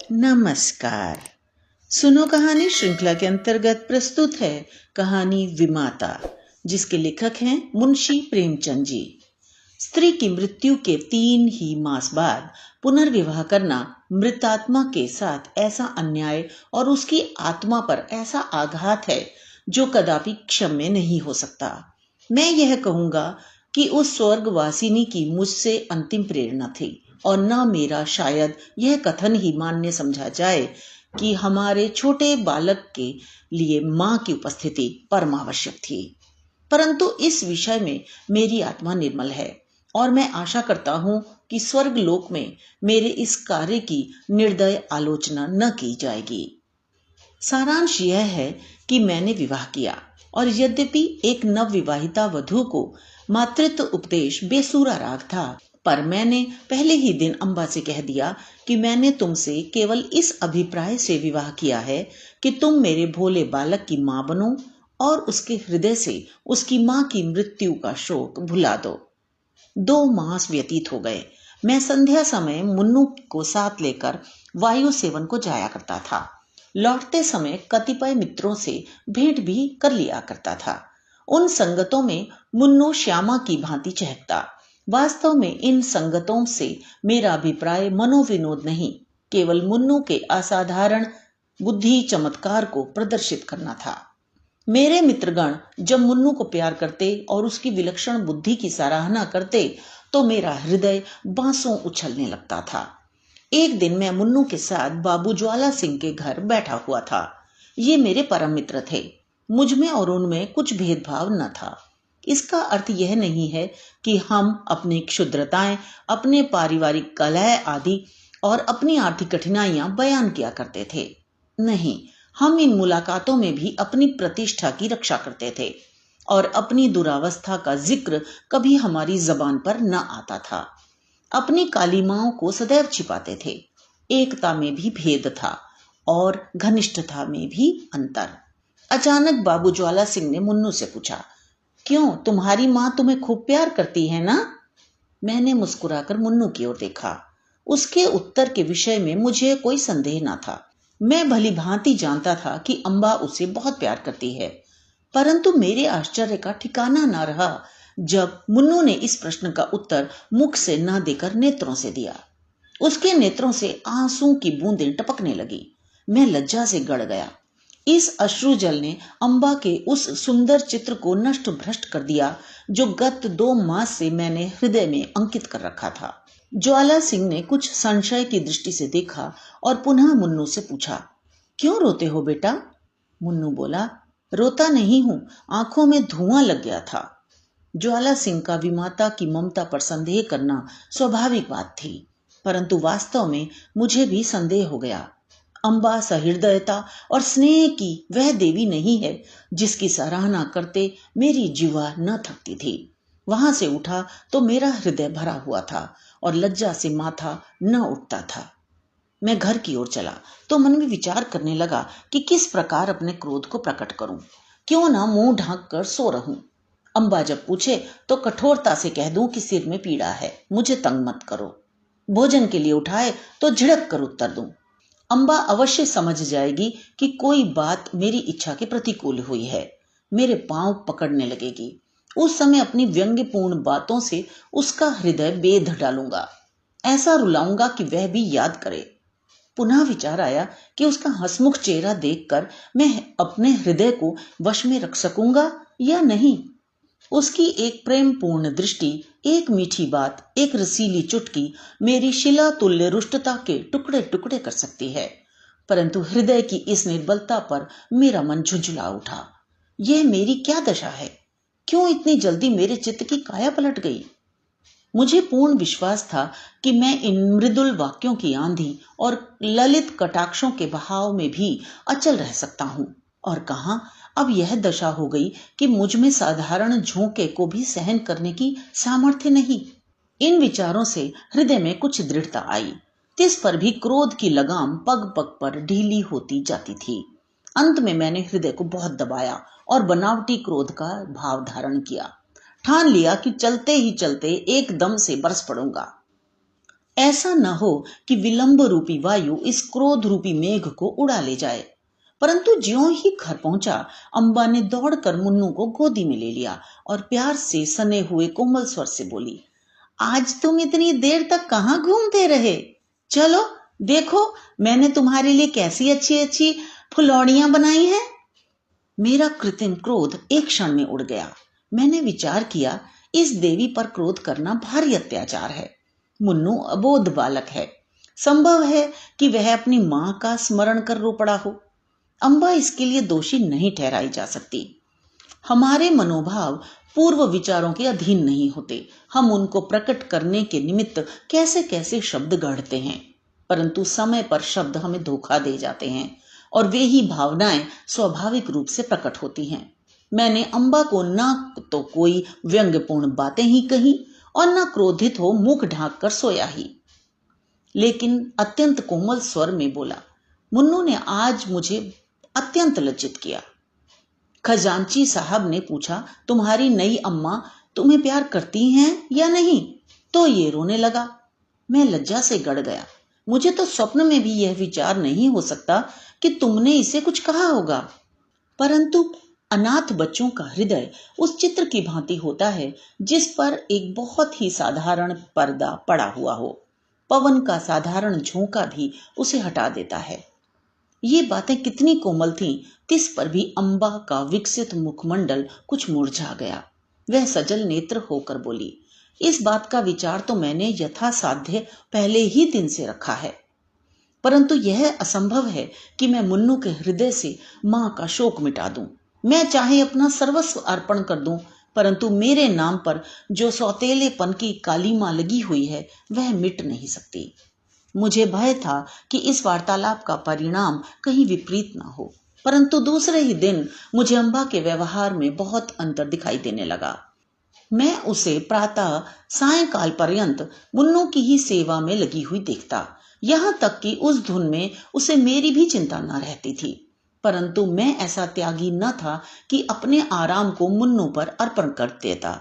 नमस्कार। सुनो कहानी श्रृंखला के अंतर्गत प्रस्तुत है कहानी विमाता, जिसके लेखक हैं मुंशी प्रेमचंद जी। स्त्री की मृत्यु के 3 ही मास बाद पुनर्विवाह करना मृतात्मा के साथ ऐसा अन्याय और उसकी आत्मा पर ऐसा आघात है जो कदापि क्षम्य नहीं हो सकता। मैं यह कहूंगा कि उस स्वर्गवासिनी की मुझसे अंतिम प्रेरणा थी और न मेरा शायद यह कथन ही मान्य समझा जाए कि हमारे छोटे बालक के लिए मां की उपस्थिति परमावश्यक थी। परंतु इस विषय में मेरी आत्मा निर्मल है और मैं आशा करता हूं कि स्वर्ग लोक में मेरे इस कार्य की निर्दय आलोचना न की जाएगी। सारांश यह है कि मैंने विवाह किया और यद्यपि एक नवविवाहिता वधू को मातृत्व उपदेश बेसुरा राग था, पर मैंने पहले ही दिन अम्बा से कह दिया कि मैंने तुमसे केवल इस अभिप्राय से विवाह किया है कि तुम मेरे भोले बालक की मां बनो और उसके हृदय से उसकी मां की मृत्यु का शोक भुला दो। 2 मास व्यतीत हो गए। मैं संध्या समय मुन्नू को साथ लेकर वायु सेवन को जाया करता था। लौटते समय कतिपय मित्रों से भेंट भी कर लिया करता था। उन संगतों में मुन्नू श्यामा की भांति चहकता। वास्तव में इन संगतों से मेरा अभिप्राय मनोविनोद नहीं, केवल मुन्नू के असाधारण बुद्धि चमत्कार को प्रदर्शित करना था। मेरे मित्रगण जब मुन्नू को प्यार करते और उसकी विलक्षण बुद्धि की सराहना करते तो मेरा हृदय बांसों उछलने लगता था। एक दिन मैं मुन्नू के साथ बाबू ज्वाला सिंह के घर बैठा हुआ था। ये मेरे परम मित्र थे। मुझ में और उनमें कुछ भेदभाव न था। इसका अर्थ यह नहीं है कि हम अपनी क्षुद्रताएं, अपने पारिवारिक कलह आदि और अपनी आर्थिक कठिनाइयां बयान किया करते थे। नहीं, हम इन मुलाकातों में भी अपनी प्रतिष्ठा की रक्षा करते थे और अपनी दुरावस्था का जिक्र कभी हमारी जबान पर न आता था। अपनी कालिमाओं को सदैव छिपाते थे। एकता में भी भेद था और घनिष्ठता में भी अंतर। अचानक बाबू ज्वाला सिंह ने मुन्नू से पूछा, क्यों, तुम्हारी मां तुम्हें खूब प्यार करती है ना? मैंने मुस्कुराकर मुन्नू की ओर देखा। उसके उत्तर के विषय में मुझे कोई संदेह न था। मैं भली भांति जानता था कि अम्बा उसे बहुत प्यार करती है, परंतु मेरे आश्चर्य का ठिकाना न रहा जब मुन्नू ने इस प्रश्न का उत्तर मुख से न देकर नेत्रों से दिया। उसके नेत्रों से आंसू की बूंदें टपकने लगी। मैं लज्जा से गड़ गया। इस अश्रु जल ने अम्बा के उस सुंदर चित्र को नष्ट भ्रष्ट कर दिया जो गत 2 मास से मैंने हृदय में अंकित कर रखा था। ज्वाला सिंह ने कुछ संशय की दृष्टि से देखा और पुनः मुन्नू से पूछा, क्यों रोते हो बेटा? मुन्नू बोला, रोता नहीं हूं, आंखों में धुआं लग गया था। ज्वाला सिंह का विमाता की ममता पर संदेह करना स्वाभाविक बात थी, परंतु वास्तव में मुझे भी संदेह हो गया। अम्बा सहृदयता और स्नेह की वह देवी नहीं है जिसकी सराहना करते मेरी जीवा न थकती थी। वहां से उठा तो मेरा हृदय भरा हुआ था और लज्जा से माथा न उठता था। मैं घर की ओर चला तो मन में विचार करने लगा कि किस प्रकार अपने क्रोध को प्रकट करूं। क्यों ना मुंह ढांक कर सो रहूं। अम्बा जब पूछे तो कठोरता से कह दूं कि सिर में पीड़ा है, मुझे तंग मत करो। भोजन के लिए उठाए तो झिड़क कर उत्तर दूं। अम्बा अवश्य समझ जाएगी कि कोई बात मेरी इच्छा के प्रतिकूल हुई है। मेरे पांव पकड़ने लगेगी। उस समय अपनी व्यंग्यपूर्ण बातों से उसका हृदय बेध डालूंगा। ऐसा रुलाऊंगा कि वह भी याद करे। पुनः विचार आया कि उसका हंसमुख चेहरा देखकर मैं अपने हृदय को वश में रख सकूंगा या नहीं। उसकी एक प्रेमपूर्ण दृष्टि, एक मीठी बात, एक रसीली चुटकी मेरी शिला तुल्य रुष्टता के टुकड़े टुकड़े कर सकती है, परंतु हृदय की इस निर्बलता पर मेरा मन झुंझुला उठा। यह मेरी क्या दशा है? क्यों इतनी जल्दी मेरे चित्त की काया पलट गई? मुझे पूर्ण विश्वास था कि मैं इन मृदुल वाक्यों की आंधी और ललित कटाक्षों के बहाव में भी अचल रह सकता हूं, और कहां अब यह दशा हो गई कि मुझ में साधारण झोंके को भी सहन करने की सामर्थ्य नहीं। इन विचारों से हृदय में कुछ दृढ़ता आई। तिस पर भी क्रोध की लगाम पग पग पर ढीली होती जाती थी। अंत में मैंने हृदय को बहुत दबाया और बनावटी क्रोध का भाव धारण किया। ठान लिया कि चलते ही चलते एकदम से बरस पड़ूंगा। ऐसा न हो कि विलंब रूपी वायु इस क्रोध रूपी मेघ को उड़ा ले जाए। परंतु ज्यों ही घर पहुंचा, अम्बा ने दौड़कर मुन्नू को गोदी में ले लिया और प्यार से सने हुए कोमल स्वर से बोली, आज तुम इतनी देर तक कहाँ घूमते रहे? चलो देखो, मैंने तुम्हारे लिए कैसी अच्छी अच्छी फुलौड़ियां बनाई हैं। मेरा कृत्रिम क्रोध एक क्षण में उड़ गया। मैंने विचार किया, इस देवी पर क्रोध करना भारी अत्याचार है। मुन्नू अबोध बालक है, संभव है कि वह अपनी मां का स्मरण कर रो पड़ा हो। अम्बा इसके लिए दोषी नहीं ठहराई जा सकती। हमारे मनोभाव पूर्व विचारों के अधीन नहीं होते। हम उनको प्रकट करने के निमित्त कैसे कैसे शब्द गढ़ते हैं, परंतु समय पर शब्द हमें धोखा दे जाते हैं और वे ही भावनाएं स्वाभाविक रूप से प्रकट होती हैं। मैंने अम्बा को न तो कोई व्यंग्यपूर्ण बातें ही कही और न क्रोधित हो मुख ढांक कर सोया ही, लेकिन अत्यंत कोमल स्वर में बोला, मुन्नू ने आज मुझे अत्यंत लज्जित किया। खजांची साहब ने पूछा, तुम्हारी नई अम्मा तुम्हें प्यार करती हैं या नहीं? तो ये रोने लगा। मैं लज्जा से गड़ गया। मुझे तो स्वप्न में भी यह विचार नहीं हो सकता कि तुमने इसे कुछ कहा होगा। परंतु अनाथ बच्चों का हृदय उस चित्र की भांति होता है जिस पर एक बहुत ही साधारण पर्दा पड़ा हुआ हो। पवन का साधारण झोंका भी उसे हटा देता है। ये बातें कितनी कोमल थीं, तिस पर भी अम्बा का विकसित मुखमंडल कुछ मुरझा गया। वह सजल नेत्र होकर बोली, इस बात का विचार तो मैंने यथासाध्य पहले ही दिन से रखा है, परंतु यह असंभव है कि मैं मुन्नू के हृदय से मां का शोक मिटा दूं। मैं चाहे अपना सर्वस्व अर्पण कर दूं, परंतु मेरे नाम पर जो सौतेलेपन की कालीमा लगी हुई है वह मिट नहीं सकती। मुझे भय था कि इस वार्तालाप का परिणाम कहीं विपरीत ना हो, परंतु दूसरे ही दिन मुझे अम्बा के व्यवहार में बहुत अंतर दिखाई देने लगा। मैं उसे प्रातः सायंकाल पर्यंत मुन्नू की ही सेवा में लगी हुई देखता, यहां तक कि उस धुन में उसे मेरी भी चिंता न रहती थी। परंतु मैं ऐसा त्यागी न था कि अपने आराम को मुन्नू पर अर्पण कर देता।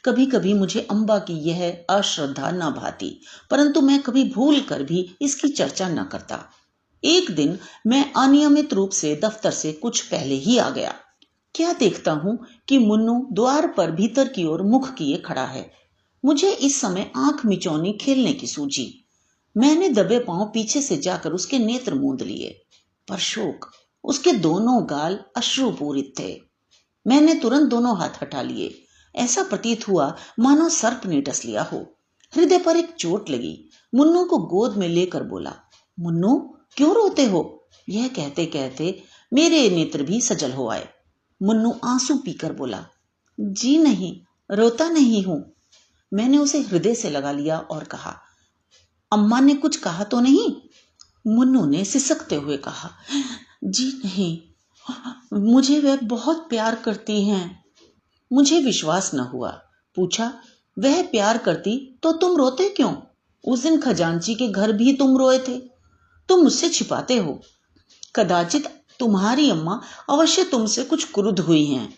कभी कभी मुझे अम्बा की यह अश्रद्धा न भाती, परंतु मैं कभी भूल कर भी इसकी चर्चा न करता। एक दिन मैं अनियमित रूप से दफ्तर से कुछ पहले ही आ गया। क्या देखता हूं कि मुन्नू द्वार पर भीतर की ओर मुख किए खड़ा है। मुझे इस समय आंख मिचौनी खेलने की सूझी। मैंने दबे पांव पीछे से जाकर उसके नेत्र मूंद लिए, पर शोक, उसके दोनों गाल अश्रुपूरित थे। मैंने तुरंत दोनों हाथ हटा लिए। ऐसा प्रतीत हुआ मानो सर्प ने डस लिया हो। हृदय पर एक चोट लगी। मुन्नू को गोद में लेकर बोला, मुन्नू क्यों रोते हो? यह कहते कहते मेरे नेत्र भी सजल हो आए। मुन्नू आंसू पीकर बोला, जी नहीं, रोता नहीं हूं। मैंने उसे हृदय से लगा लिया और कहा, अम्मा ने कुछ कहा तो नहीं? मुन्नू ने सिसकते हुए कहा, जी नहीं, मुझे वे बहुत प्यार करती हैं। मुझे विश्वास न हुआ। पूछा, वह प्यार करती तो तुम रोते क्यों? उस दिन खजांची के घर भी तुम रोए थे। तुम मुझसे छिपाते हो। कदाचित तुम्हारी अम्मा अवश्य तुमसे कुछ क्रुद्ध हुई हैं।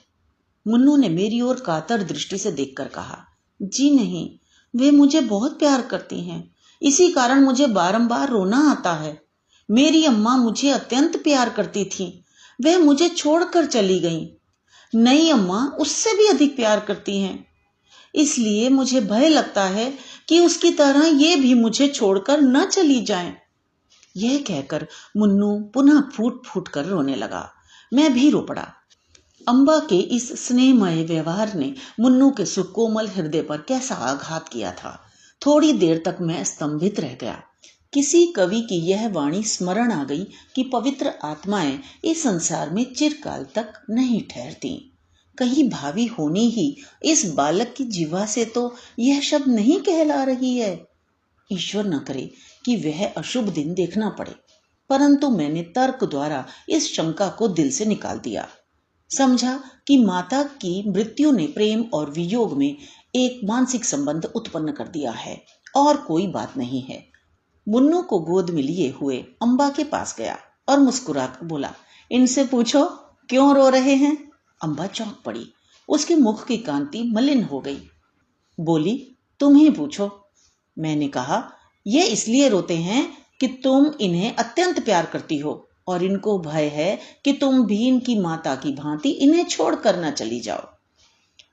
मुन्नू ने मेरी ओर कातर दृष्टि से देखकर कहा, जी नहीं, वे मुझे बहुत प्यार करती हैं, इसी कारण मुझे बारंबार रोना आता है। मेरी अम्मा मुझे अत्यंत प्यार करती थी, वह मुझे छोड़कर चली गईं। नई अम्मा उससे भी अधिक प्यार करती हैं, इसलिए मुझे भय लगता है कि उसकी तरह ये भी मुझे छोड़कर न चली जाएं। यह कहकर मुन्नू पुनः फूट फूट कर रोने लगा। मैं भी रो पड़ा। अम्बा के इस स्नेहमय व्यवहार ने मुन्नू के सुकोमल हृदय पर कैसा आघात किया था। थोड़ी देर तक मैं स्तंभित रह गया। किसी कवि की यह वाणी स्मरण आ गई कि पवित्र आत्माएं इस संसार में चिरकाल तक नहीं ठहरती। कहीं भावी होनी ही इस बालक की जीवा से तो यह शब्द नहीं कहला रही है। ईश्वर न करे कि वह अशुभ दिन देखना पड़े, परंतु मैंने तर्क द्वारा इस शंका को दिल से निकाल दिया। समझा कि माता की मृत्यु ने प्रेम और वियोग में एक मानसिक संबंध उत्पन्न कर दिया है और कोई बात नहीं है। मुन्नू को गोद में लिए हुए अम्बा के पास गया और मुस्कुराकर बोला, इनसे पूछो क्यों रो रहे हैं। अम्बा चौंक पड़ी। उसके मुख की कांति मलिन हो गई। बोली, तुम ही पूछो। मैंने कहा, ये इसलिए रोते हैं कि तुम इन्हें अत्यंत प्यार करती हो और इनको भय है कि तुम भी इनकी माता की भांति इन्हें छोड़कर न चली जाओ।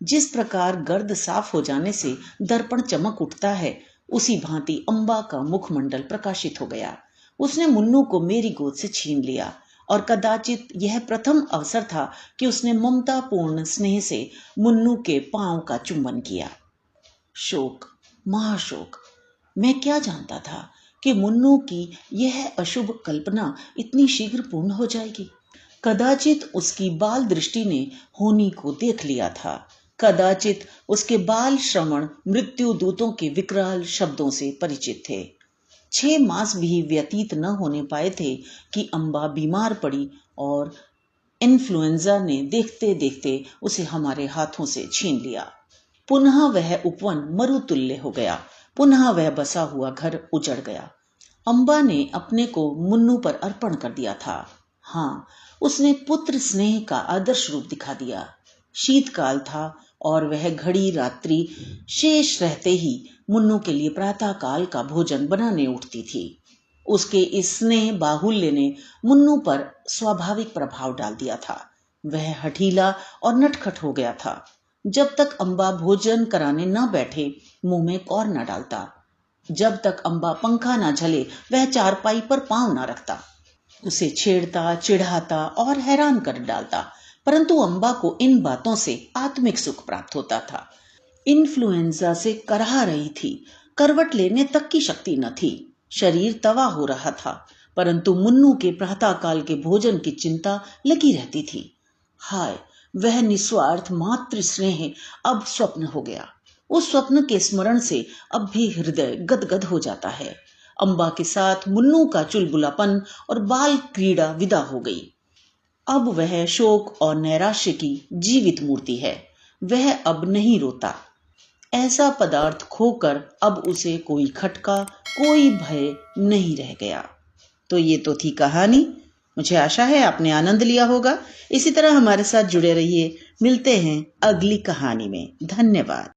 जिस प्रकार गर्द साफ हो जाने से दर्पण चमक उठता है, उसी भांति अम्बा का मुखमंडल प्रकाशित हो गया। उसने मुन्नू को मेरी गोद से छीन लिया और कदाचित यह प्रथम अवसर था कि उसने ममतापूर्ण स्नेह से मुन्नू के पांव का चुंबन किया। शोक, महाशोक। मैं क्या जानता था कि मुन्नू की यह अशुभ कल्पना इतनी शीघ्र पूर्ण हो जाएगी। कदाचित उसकी बाल दृष्टि ने होनी को देख लिया था। कदाचित उसके बाल श्रवण मृत्यु दूतों के विकराल शब्दों से परिचित थे। 6 मास भी व्यतीत न होने पाए थे कि अम्बा बीमार पड़ी और इन्फ्लुएंजा ने देखते देखते उसे हमारे हाथों से छीन लिया। पुनः वह उपवन मरुतुल्य हो गया। पुनः वह बसा हुआ घर उजड़ गया। अम्बा ने अपने को मुन्नू पर अर्पण कर दिया था। हाँ, उसने पुत्र स्नेह का आदर्श रूप दिखा दिया। शीतकाल था और वह घड़ी रात्रि शेष रहते ही मुन्नू के लिए प्रातः काल का भोजन बनाने उठती थी। उसके इस स्नेह बाहुल्य ने मुन्नू पर स्वाभाविक प्रभाव डाल दिया था। वह हठीला और नटखट हो गया था। जब तक अम्बा भोजन कराने न बैठे, मुंह में कौर न डालता। जब तक अम्बा पंखा न झले, वह चारपाई पर पांव न रखता। उसे छेड़ता, चिढ़ाता और हैरान कर डालता, परंतु अम्बा को इन बातों से आत्मिक सुख प्राप्त होता था। इन्फ्लुएंजा से कराह रही थी, करवट लेने तक की शक्ति न थी, शरीर तवा हो रहा था, परंतु मुन्नू के प्रातःकाल के भोजन की चिंता लगी रहती थी। हाय, वह निस्वार्थ मातृ स्नेह अब स्वप्न हो गया। उस स्वप्न के स्मरण से अब भी हृदय गदगद हो जाता है। अम्बा के साथ मुन्नू का चुलबुलापन और बाल क्रीड़ा विदा हो गई। अब वह शोक और नैराश्य की जीवित मूर्ति है। वह अब नहीं रोता। ऐसा पदार्थ खोकर अब उसे कोई खटका, कोई भय नहीं रह गया। तो ये तो थी कहानी। मुझे आशा है आपने आनंद लिया होगा। इसी तरह हमारे साथ जुड़े रहिए। मिलते हैं अगली कहानी में। धन्यवाद।